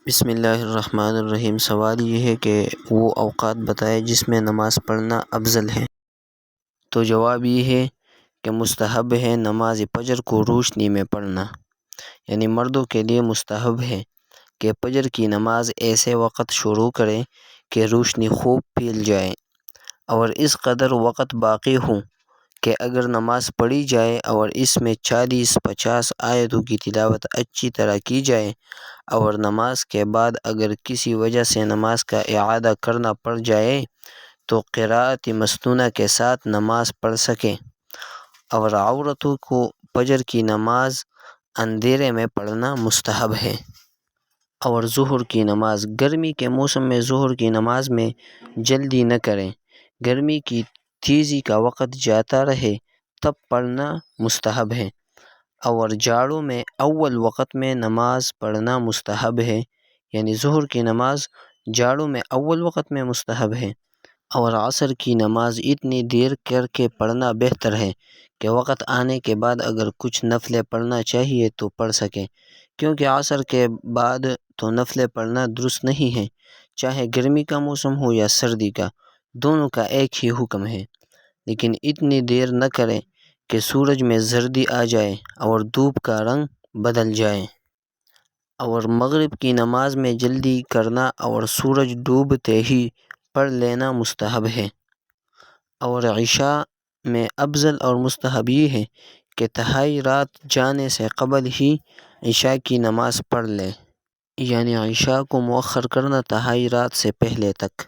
بسم اللہ الرحمن الرحیم۔ سوال یہ ہے کہ وہ اوقات بتائے جس میں نماز پڑھنا افضل ہے۔ تو جواب یہ ہے کہ مستحب ہے نماز فجر کو روشنی میں پڑھنا، یعنی مردوں کے لیے مستحب ہے کہ فجر کی نماز ایسے وقت شروع کریں کہ روشنی خوب پھیل جائے اور اس قدر وقت باقی ہوں کہ اگر نماز پڑھی جائے اور اس میں 40-50 آیتوں کی تلاوت اچھی طرح کی جائے اور نماز کے بعد اگر کسی وجہ سے نماز کا اعادہ کرنا پڑ جائے تو قراءت مسنونہ کے ساتھ نماز پڑھ سکیں، اور عورتوں کو فجر کی نماز اندھیرے میں پڑھنا مستحب ہے۔ اور ظہر کی نماز گرمی کے موسم میں ظہر کی نماز میں جلدی نہ کریں، گرمی کی تیزی کا وقت جاتا رہے تب پڑھنا مستحب ہے، اور جاڑوں میں اول وقت میں نماز پڑھنا مستحب ہے، یعنی ظہر کی نماز جاڑوں میں اول وقت میں مستحب ہے، اور عصر کی نماز اتنی دیر کر کے پڑھنا بہتر ہے کہ وقت آنے کے بعد اگر کچھ نفلیں پڑھنا چاہیے تو پڑھ سکیں، کیونکہ عصر کے بعد تو نفلیں پڑھنا درست نہیں ہے، چاہے گرمی کا موسم ہو یا سردی کا، دونوں کا ایک ہی حکم ہے، لیکن اتنی دیر نہ کریں کہ سورج میں زردی آ جائے اور دھوپ کا رنگ بدل جائے۔ اور مغرب کی نماز میں جلدی کرنا اور سورج ڈوبتے ہی پڑھ لینا مستحب ہے، اور عشاء میں افضل اور مستحب یہ ہے کہ تہائی رات جانے سے قبل ہی عشاء کی نماز پڑھ لے، یعنی عشاء کو مؤخر کرنا تہائی رات سے پہلے تک۔